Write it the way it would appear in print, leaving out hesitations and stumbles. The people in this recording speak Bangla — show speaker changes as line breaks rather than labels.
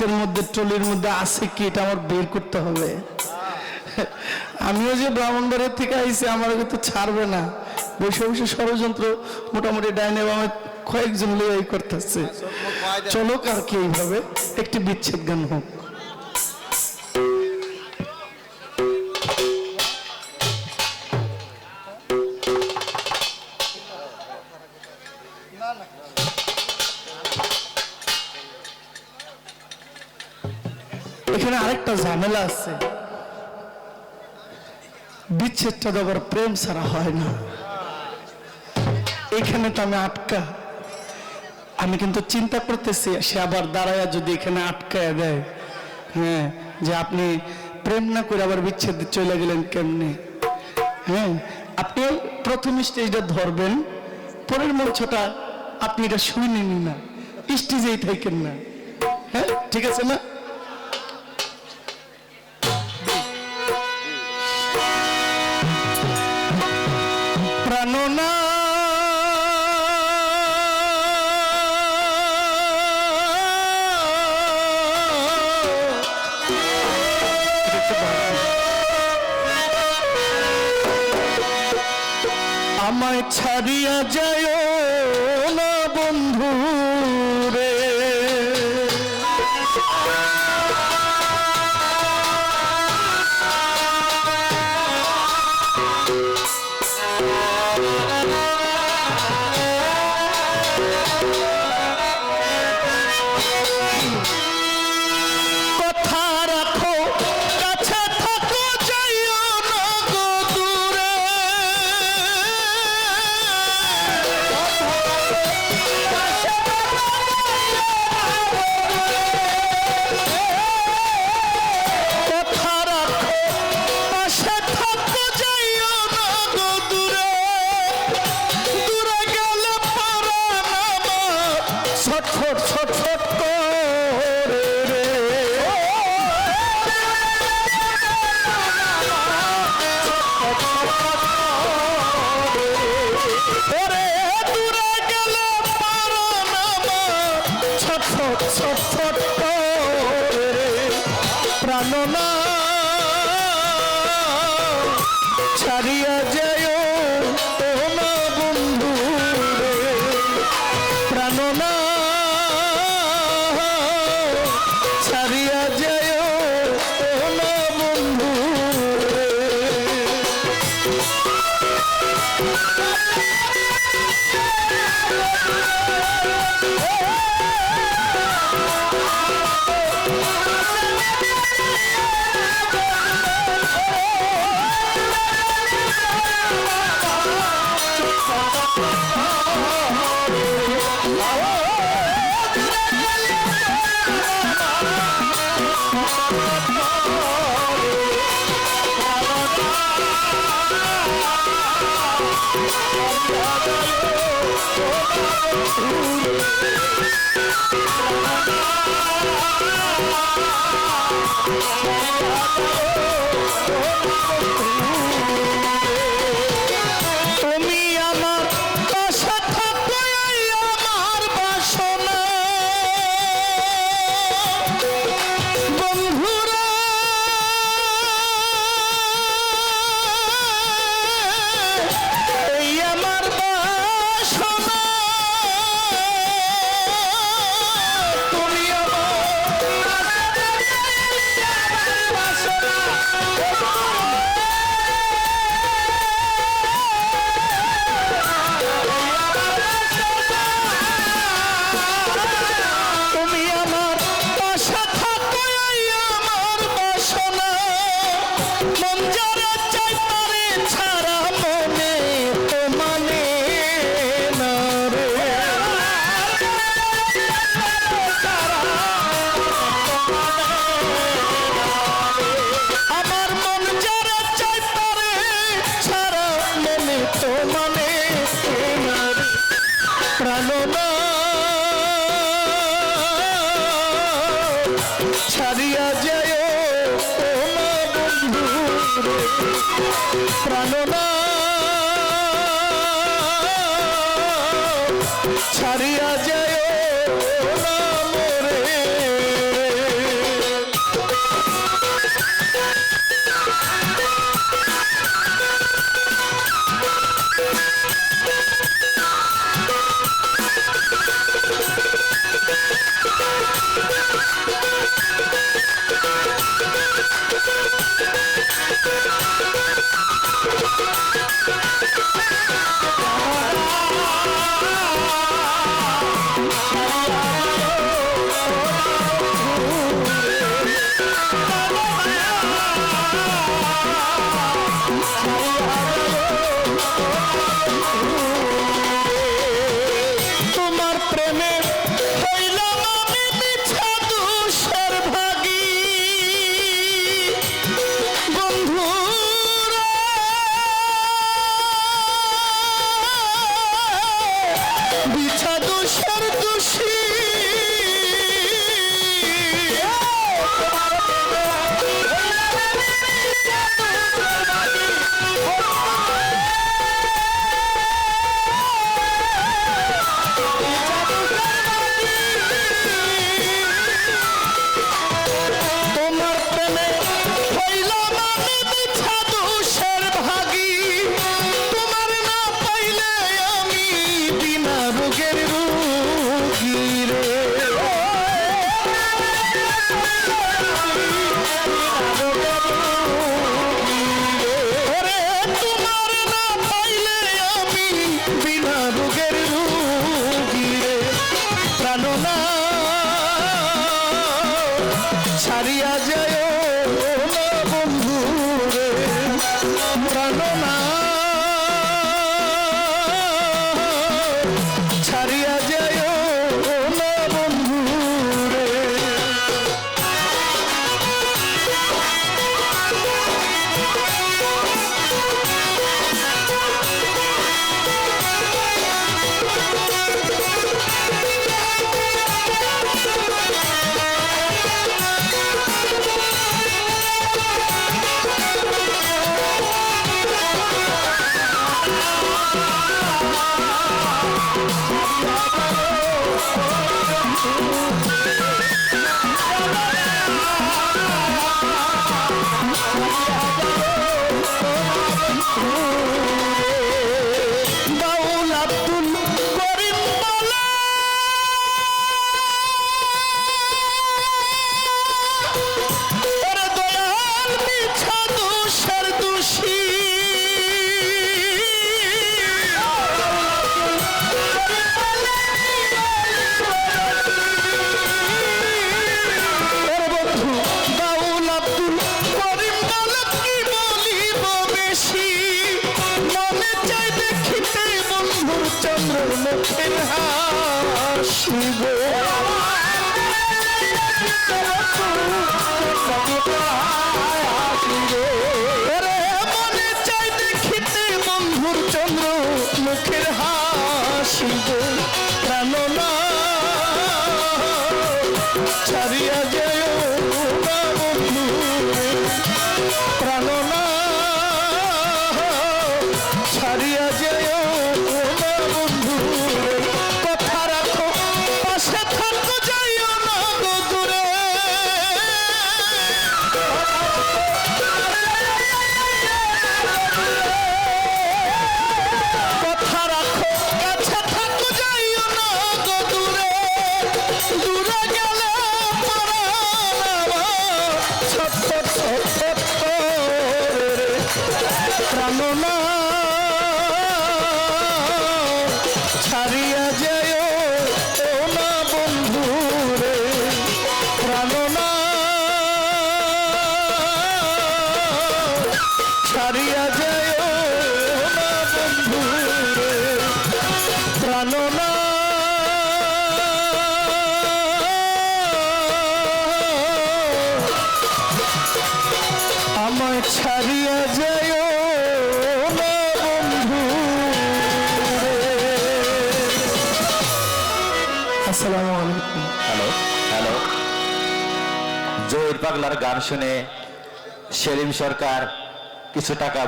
এর মধ্যে ট্রলির মধ্যে আছে কি এটা আমার বের করতে হবে। আমিও যে ব্রাহ্মণবাড়িয়া থেকে আইছি আমার তো ছাড়বে না, বসে বসে ষড়যন্ত্র মোটামুটি ডাইনে বামে কয়েকজন লই করতেছে। চলো কার কি এইভাবে একটি বিচ্ছেদ গান হোক। এখানে আরেকটা ঝামেলা আছে, বিচ্ছেদটা তো আবার প্রেম ছাড়া হয় না। এখানে তো আমি আটকা, আমি কিন্তু চিন্তা করতেছি সে আবার দাঁড়ায় যদি এখানে আটকায় দেয়, হ্যাঁ, যে আপনি প্রেম না করে আবার বিচ্ছেদ চলে গেলেন কেমনে। হ্যাঁ, আপনি প্রথম স্টেজটা ধরবেন, পরের মঞ্চটা আপনি এটা শুনেনি না, স্টেজেই থাকেন না। হ্যাঁ, ঠিক আছে না? প্রাণনা আমায় ছাড়িয়া যায় না বন্ধু রে, কথা রাখো কাছে থাকো যাইও না গো দূরে, কথা রাখো পাশে থাকো যাইও না গো দূরে, দূরে গেলে পরাণ আমার ছটফট ছটফট করে রে, ওরে দূরে গেলে পরাণ আমার ছটফট ছটফট করে রে, প্রাণনা ছাড়িয়া যায় ও না বন্ধু রে, প্রাণনা ছাড়িয়া যায় ও না বন্ধু রে। তুমি আমার পাশে থাকো আমার বাসনা বন্ধুরা, এই আমার বাসনা, তুমি তুমি আমার পাশে থাকো আমার বাসনা, মন যারা চাই তারে ছাড়া মনে তো মানে না রে, আমার মন যারা চাই তারে ছাড়া মনে তো মানে না রে, প্রাণনা ছাড়িয়া যায় ও না বন্ধু রে, প্রাণনা ছাড়িয়া যায় ও না মোরে। ছাড়িয়া যায় না বন্ধু রে প্রাণনা ছাড়িয়া যায় না বন্ধু রে বাউল আব্দুল করিম বলে ওরে দয়াল মিছা দোষের দোষী ওরে বন্ধু বাউল আব্দুল করিম বলে কি বলিব বেশি মনে চাই দেখিতে বন্ধুর চন্দ্রের মুখের হাসি গো ওরে মনে চাই দেখিতে বন্ধুর চন্দ্র মুখের হাসি গো প্রাণনা ছাড়িয়া যায় না বন্ধু প্রাণনা ছাড়িয়া যায় না বন্ধু কথা রাখো পাশে থাকো যাইও না গো দূরে কথা রাখো কাছে থাকো যাইও না গো দূরে দূরে গেলে ছটফট ছটফট করে প্রাণনা ছাড়িয়া যায় না বন্ধু রে প্রাণনা ছাড়িয়া যায় না বন্ধু রে প্রাণনা আমায় ছাড়িয়া যায় না বন্ধু রে। আসসালামু আলাইকুম।
হ্যালো হ্যালো জহির পাগলার গান শুনে সেলিম সরকার কিছু টাকা